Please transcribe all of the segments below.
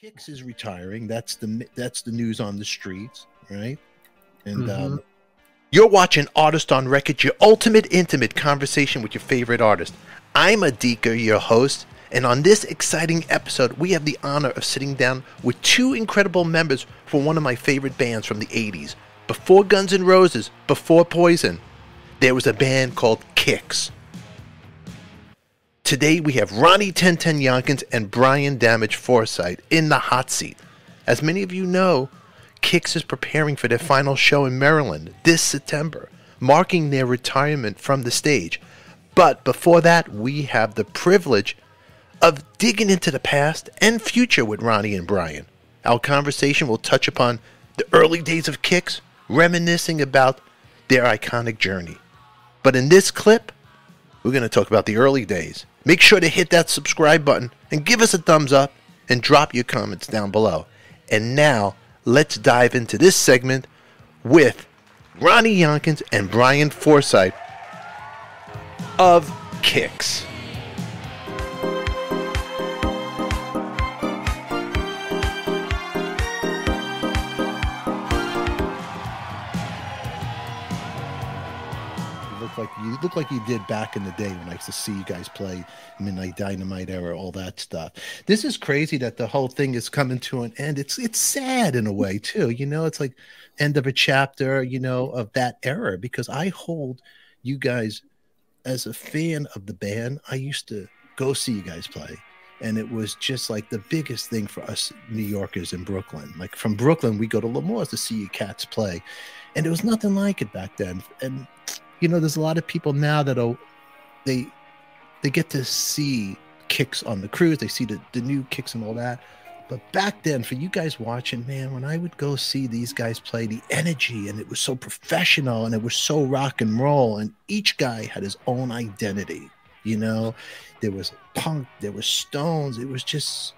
KIX is retiring. That's the news on the streets, right? And you're watching Artist on Record, your ultimate intimate conversation with your favorite artist. I'm ADIKA, your host, and on this exciting episode, we have the honor of sitting down with two incredible members from one of my favorite bands from the 80s. Before Guns N' Roses, before Poison, there was a band called KIX. Today we have Ronnie 1010 Younkins and Brian Forsythe in the hot seat. As many of you know, KIX is preparing for their final show in Maryland this September, marking their retirement from the stage. But before that, we have the privilege of digging into the past and future with Ronnie and Brian. Our conversation will touch upon the early days of KIX, reminiscing about their iconic journey. But in this clip, we're going to talk about the early days. Make sure to hit that subscribe button and give us a thumbs up and drop your comments down below. And now, let's dive into this segment with Ronnie Younkins and Brian Forsythe of KIX. You look like you did back in the day when I used to see you guys play Midnight Dynamite era, all that stuff. This is crazy that the whole thing is coming to an end. It's sad in a way too. You know, it's like end of a chapter, you know, of that era, because I hold you guys as a fan of the band. I used to go see you guys play, and it was just like the biggest thing for us New Yorkers in Brooklyn. Like from Brooklyn, we go to Lemoore to see you cats play, and there was nothing like it back then. And you know, there's a lot of people now that they get to see KIX on the cruise. They see the new KIX and all that. But back then, for you guys watching, man, when I would go see these guys play, the energy, and it was so professional, and it was so rock and roll, and each guy had his own identity. You know, there was punk, there was Stones. It was just,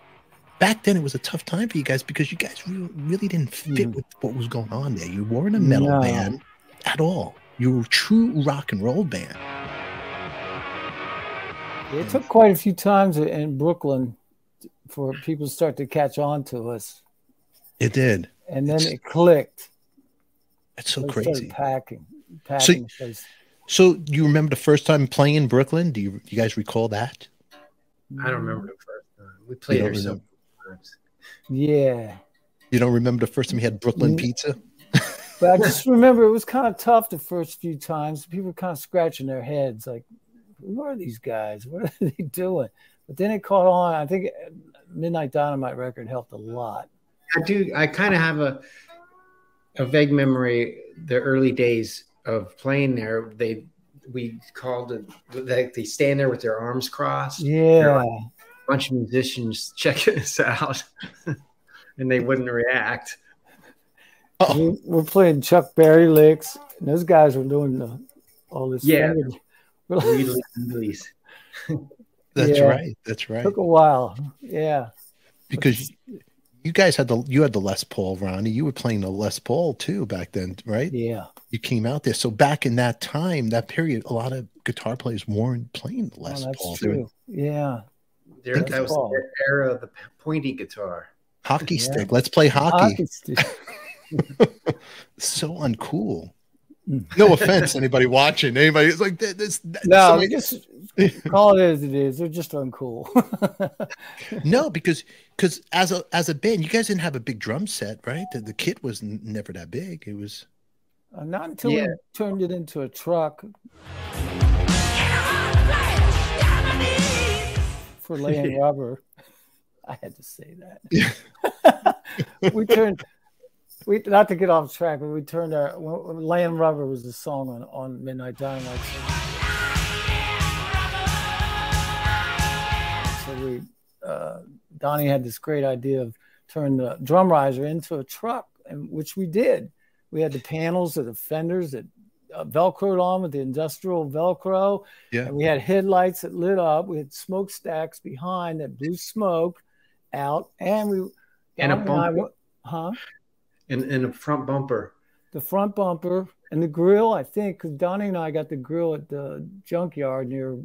back then it was a tough time for you guys because you guys really didn't fit with what was going on there. You weren't a metal band at all. You were a true rock and roll band. It took quite a few times in Brooklyn for people to start to catch on to us. It did. And then it clicked. That's so crazy. Packing. So you remember the first time playing in Brooklyn? Do you guys recall that? I don't remember the first time. We played here so many times. Yeah. You don't remember the first time you had Brooklyn pizza? But I just remember it was kind of tough the first few times. People were kind of scratching their heads like, who are these guys? What are they doing? But then it caught on. I think Midnight Dynamite record helped a lot. I kind of have a vague memory, the early days of playing there. We called it, they stand there with their arms crossed. Yeah. A bunch of musicians checking us out, and they wouldn't react. We're playing Chuck Berry licks, and those guys were doing all this. Yeah, release. That's right. That's right. Took a while. Yeah, because you guys had the Les Paul, Ronnie. You were playing the Les Paul too back then, right? Yeah. You came out there. So back in that time, that period, a lot of guitar players weren't playing the Les Paul. That's true. Yeah. That was the era of the pointy guitar. Hockey stick. Let's play hockey stick. So uncool. No offense, anybody watching. Anybody is like this. No, just call it as it is. They're just uncool. No, because as a band, you guys didn't have a big drum set, right? The kit was never that big. It was not until we turned it into a truck for laying rubber. I had to say that. Not to get off track, but we turned Laying Rubber was the song on Midnight Dynamite. So Donnie had this great idea of turning the drum riser into a truck, which we did. We had the panels of the fenders that Velcroed on with the industrial Velcro. Yeah. And we had headlights that lit up. We had smokestacks behind that blew smoke out. And a bumper. And a front bumper. The front bumper and the grill, I think, because Donnie and I got the grill at the junkyard near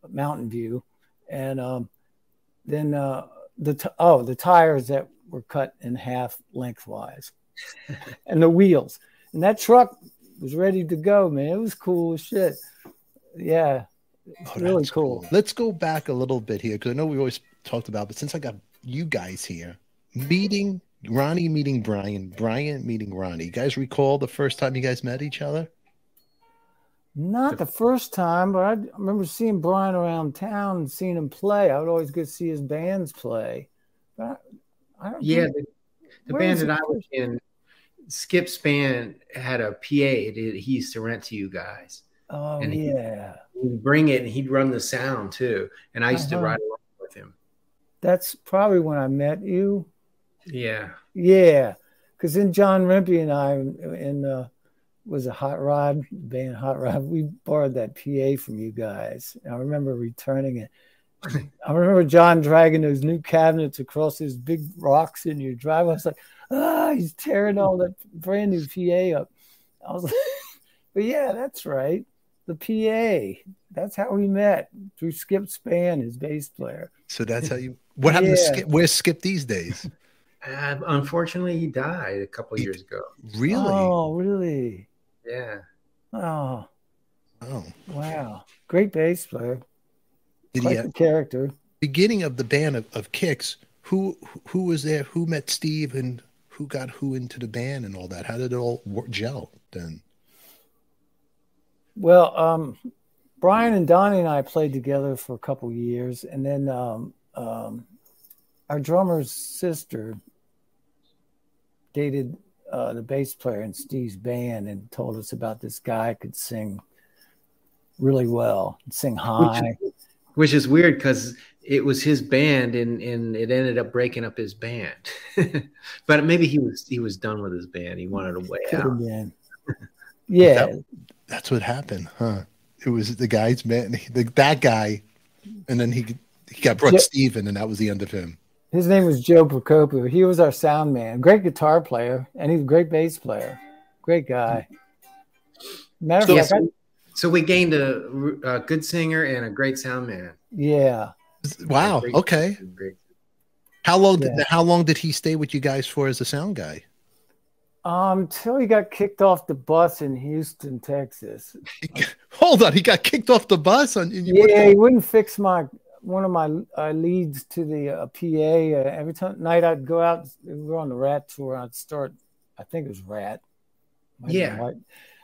Mountain View. And then the tires that were cut in half lengthwise, and the wheels. And that truck was ready to go, man. It was cool as shit. Yeah, really cool. Let's go back a little bit here because I know we always talked about, but since I got you guys here, meeting Ronnie, meeting Brian, Brian meeting Ronnie. You guys recall the first time you guys met each other? Not the first time, but I remember seeing Brian around town and seeing him play. I would always go see his bands play. But I don't the band that I was in, Skip's band had a PA that he used to rent to you guys. Oh, and yeah. He'd bring it and he'd run the sound too. And I used to ride along with him. That's probably when I met you. Yeah. Yeah. Because then John Rimpey and I was a Hot Rod, band Hot Rod. We borrowed that PA from you guys. I remember returning it. I remember John dragging those new cabinets across those big rocks in your driveway. I was like, he's tearing all that brand new PA up. I was like, but yeah, that's right. The PA. That's how we met, through Skip's band, his bass player. So that's how you. What happened to Skip? Where's Skip these days? Unfortunately, he died a couple years ago. Really? Oh, really? Yeah. Oh. Wow. Great bass player. Did Quite the character. Beginning of the band of KIX, who was there? Who met Steve and who got who into the band and all that? How did it all gel then? Well, Brian and Donnie and I played together for a couple years, and then our drummer's sister dated the bass player in Steve's band and told us about this guy who could sing really well, sing high. Which is weird because it was his band and it ended up breaking up his band. But maybe he was done with his band. He wanted to way out. Yeah. That's what happened, huh? It was the guy's band, that guy, and then he got brought Steve in, and that was the end of him. His name was Joe Procopio. He was our sound man. Great guitar player, and he's a great bass player. Great guy. Matter of fact, so we gained a good singer and a great sound man. Yeah. Wow. Okay. How long did he stay with you guys for as a sound guy? Till he got kicked off the bus in Houston, Texas. Hold on, he got kicked off the bus he wouldn't fix one of my leads to the PA. Every night I'd go out, we were on the Rat tour. I'd start, I think it was Rat.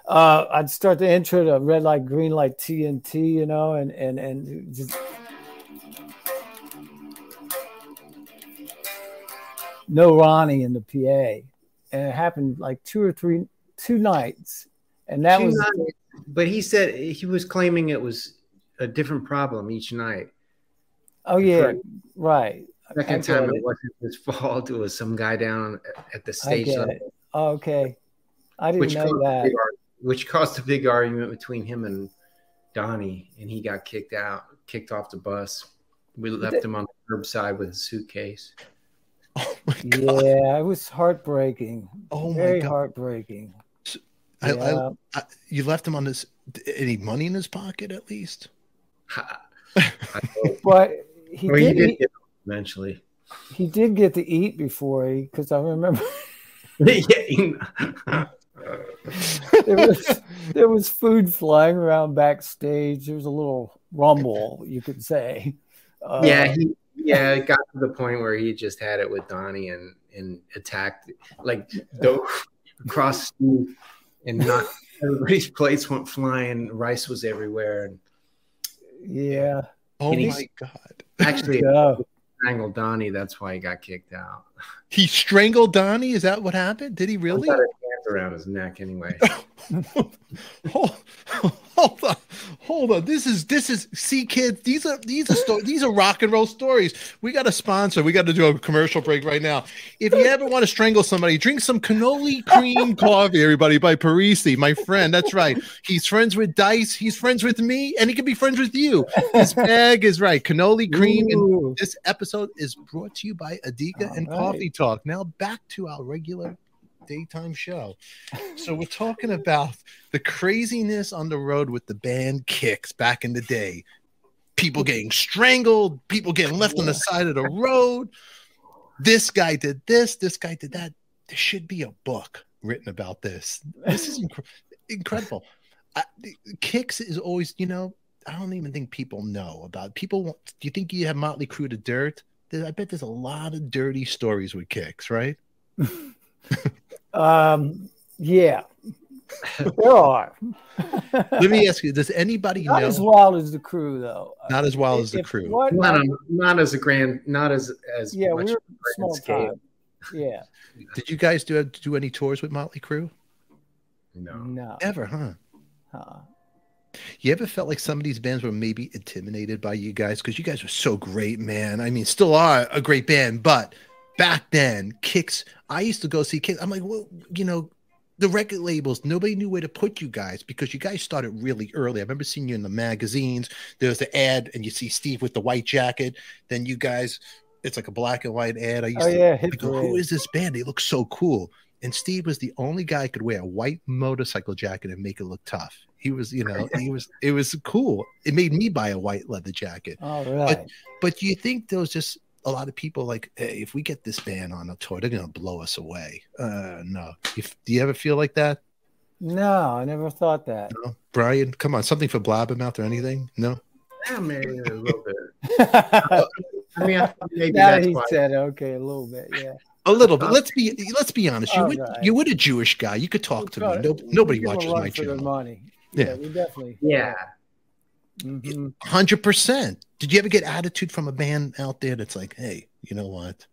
I'd start the intro to Red Light, Green Light, TNT, you know, and just no Ronnie in the PA. And it happened like two nights. And that was nights. But he said he was claiming it was a different problem each night. Oh, yeah. Right. Second time it wasn't his fault. It was some guy down at the stage level. Oh, okay. I didn't know that. Which caused a big argument between him and Donnie, and he got kicked off the bus. We left him on the curbside with a suitcase. Oh my God. Yeah, it was heartbreaking. Oh, very my God. Heartbreaking. So, you left him on this. Any money in his pocket, at least? But he did get it eventually. He did get to eat before because I remember. there was food flying around backstage. There was a little rumble, you could say. It got to the point where he just had it with Donnie and attacked, like dove across Steve and knocked everybody's plates went flying. Rice was everywhere. And, yeah. Oh my God. Actually, strangled Donnie. That's why he got kicked out. He strangled Donnie? Is that what happened? Did he really? Got his hands around his neck anyway. Hold on. This is see, kids. These are rock and roll stories. We got a sponsor. We got to do a commercial break right now. If you ever want to strangle somebody, drink some cannoli cream coffee, everybody, by Parisi, my friend. That's right. He's friends with Dice. He's friends with me, and he can be friends with you. This bag is right. Cannoli cream. And this episode is brought to you by ADIKA and Coffee Talk. Now back to our regular daytime show. So we're talking about the craziness on the road with the band KIX back in the day. people getting strangled, people getting left on the side of the road. This guy did this guy did that. There should be a book written about this. This is incredible. KIX is always, you know, I don't even think people know about people. Do you think you have Motley Crue to dirt? I bet there's a lot of dirty stories with KIX, right? Yeah, there are. Let me ask you: does anybody know? Not as wild as the Crew, though. Not as wild as the Crew. Not as a grand. Not as yeah. Much We were small time. Yeah. Did you guys do any tours with Motley Crue? No. Ever, huh? You ever felt like some of these bands were maybe intimidated by you guys? Because you guys were so great, man. I mean, still are a great band, but back then, KIX, I used to go see KIX. I'm like, well, you know, the record labels, nobody knew where to put you guys because you guys started really early. I remember seeing you in the magazines. There was the ad, and you see Steve with the white jacket. Then you guys, it's like a black and white ad. I used to go, who is this band? They look so cool. And Steve was the only guy who could wear a white motorcycle jacket and make it look tough. He was, you know, it was cool. It made me buy a white leather jacket. All right. But do you think there was just a lot of people like, hey, if we get this band on a tour, they're going to blow us away? No. Do you ever feel like that? No, I never thought that. No? Brian, come on, something for Blabbermouth or anything? No? Yeah, maybe a little bit. I mean, maybe now that's he why. said, okay, a little bit, yeah. A little bit. Let's be honest. You were a Jewish guy. You could talk to me. Nobody watches my channel. Money. Yeah, we definitely. Yeah. 100%. Did you ever get attitude from a band out there that's like, hey, you know what?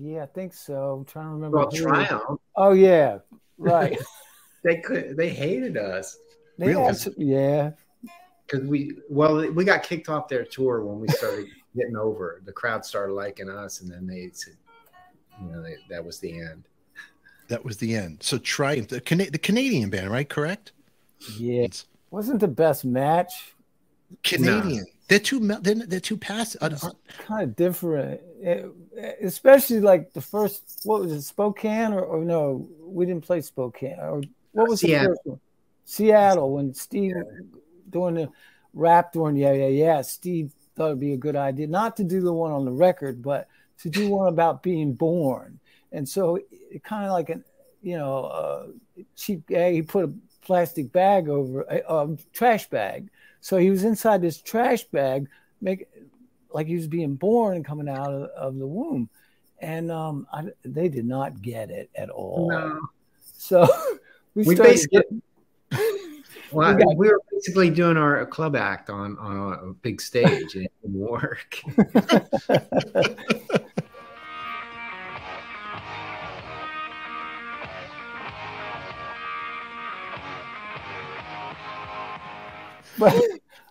Yeah, I think so. I'm trying to remember. Well, Triumph. Oh yeah, right. They hated us. Yeah. Because we got kicked off their tour when we started getting over. The crowd started liking us, and then they said, you know, that was the end. That was the end. So Triumph, the Canadian band, right? Correct? Yeah. Wasn't the best match. Canadian. No. They're too passive. Kind of different. Especially like the first, what was it, Spokane or no, we didn't play Spokane. Or what was the first one? Seattle, when Steve doing the rap during yeah, Steve thought it'd be a good idea not to do the one on the record, but to do one about being born. And so it kind of like cheap gag. He put a plastic bag over a trash bag. So he was inside this trash bag, like he was being born and coming out of the womb. And they did not get it at all. No. So we were basically doing our club act on a big stage, and it didn't work. But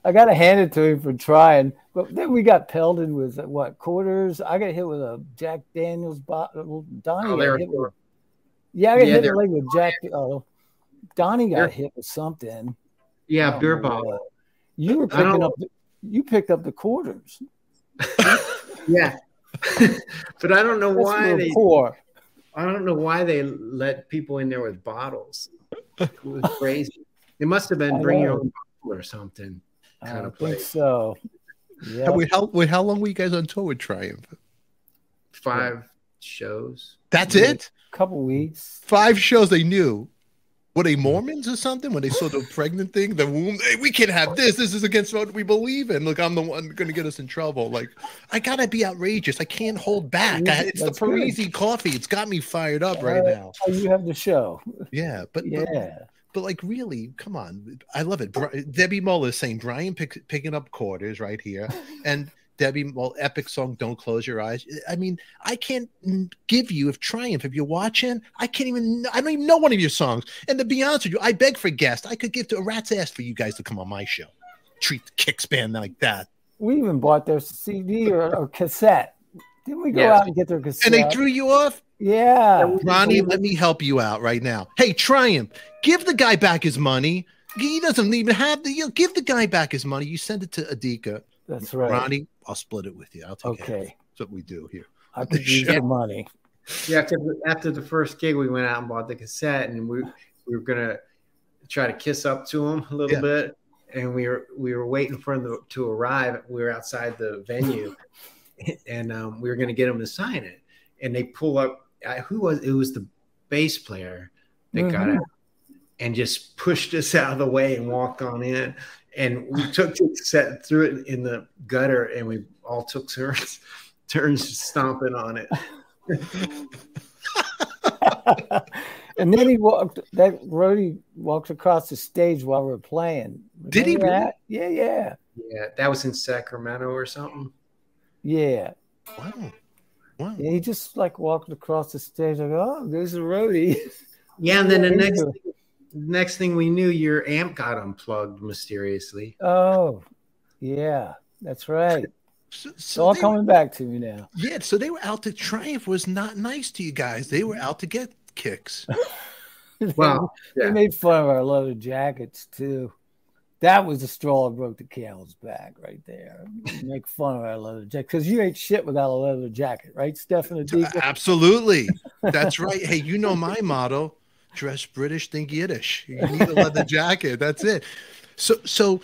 I got to hand it to him for trying. But then we got pelted with quarters. I got hit with a Jack Daniels bottle. Donnie got hit with. Yeah, I got hit in the leg with Jack. Donnie got hit with something. Yeah, beer bottle. You were picking up. You picked up the quarters. Yeah, but I don't know why they. Poor. I don't know why they let people in there with bottles. It was crazy. It must have been bring your own bottle or something. I think so. Yeah. How long were you guys on tour with Triumph? 5 shows. That's it? A couple weeks. 5 shows they knew. Were they Mormons or something? When they saw the pregnant thing, the womb, hey, we can't have this. This is against what we believe in. Look, I'm the one going to get us in trouble. Like, I got to be outrageous. I can't hold back. It's the Parisi coffee. It's got me fired up right now. Oh, you have the show. Yeah, but like, really, come on. I love it. Debbie Muller is saying, Brian picking up quarters right here. And Debbie, epic song, Don't Close Your Eyes. I mean, I can't give you, if you're watching, I don't even know one of your songs. And to be honest with you, I beg for guests. I could give to a rat's ass for you guys to come on my show. Treat the KIX band like that. We even bought their CD or cassette. Didn't we go out and get their cassette? And they threw you off? Yeah. Ronnie, let me help you out right now. Hey, Triumph, give the guy back his money. He doesn't even have give the guy back his money. You send it to ADIKA. That's right. Ronnie, I'll split it with you. I'll take it. Okay. That's what we do here. I could use the money. Yeah, after the first gig, we went out and bought the cassette, and we were gonna try to kiss up to him a little bit, and we were waiting for them to arrive. We were outside the venue, and we were going to get them to sign it. And they pull up. It was the bass player that got out and just pushed us out of the way and walked on in. And we set through it in the gutter, and we all took turns stomping on it. And then Roddy walked across the stage while we were playing. Did he? That? Yeah. Yeah, that was in Sacramento or something. Yeah. Wow. Yeah, he just like walked across the stage like, oh, there's a Roddy. Yeah, and then the next thing we knew, your amp got unplugged mysteriously. Oh, yeah, that's right. So it's all coming back to me now. Yeah, so they were out to Triumph was not nice to you guys. They were out to get KIX. Well, they made fun of our leather jackets too. That was the straw that broke the camel's back right there. Make fun of our leather jacket because you ain't shit without a leather jacket, right, Stefan? Absolutely, that's right. Hey, you know my motto: dress British, think Yiddish. You need a leather jacket. That's it. So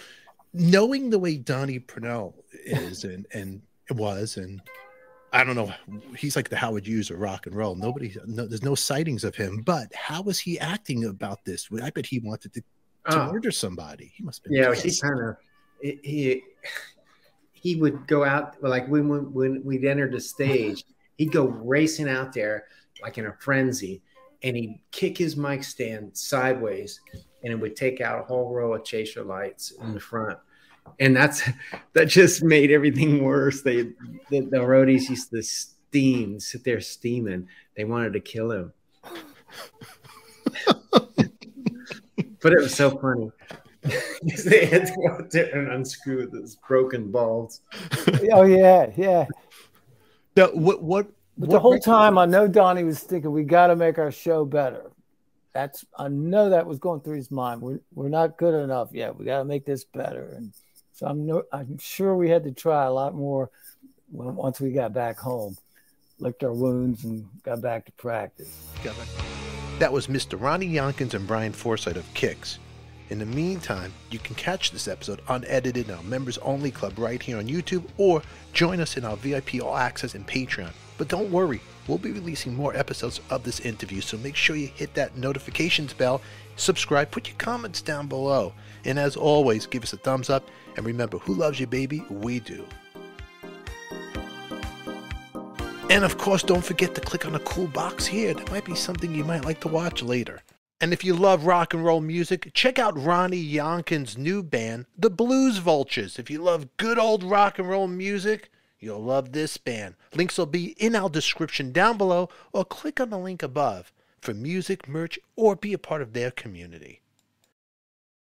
knowing the way Donnie Purnell is and I don't know, he's like the Howard Hughes of rock and roll. There's no sightings of him. But how was he acting about this? I bet he wanted to murder somebody. He must have been. Yeah, he kind of he would go out like when we'd enter the stage, he'd go racing out there like in a frenzy, and he'd kick his mic stand sideways, and it would take out a whole row of chaser lights in the front. And that just made everything worse. The roadies used to sit there steaming. They wanted to kill him. But it was so funny. They had to go out there and unscrew those broken balls. Oh, yeah. But the whole time I know Donnie was thinking, we got to make our show better. I know that was going through his mind. We're not good enough yet. We got to make this better. And so I'm sure we had to try a lot more once we got back home, licked our wounds and got back to practice. That was Mr. Ronnie Younkins and Brian Forsythe of KIX. In the meantime, you can catch this episode unedited in our members only club right here on YouTube, or join us in our VIP All Access and Patreon. But don't worry, we'll be releasing more episodes of this interview, so make sure you hit that notifications bell, subscribe, put your comments down below, and as always, give us a thumbs up, and remember, who loves you, baby? We do. And of course, don't forget to click on the cool box here. There might be something you might like to watch later. And if you love rock and roll music, check out Ronnie Younkins' new band, the Blues Vultures. If you love good old rock and roll music, you'll love this band. Links will be in our description down below, or click on the link above for music, merch, or be a part of their community.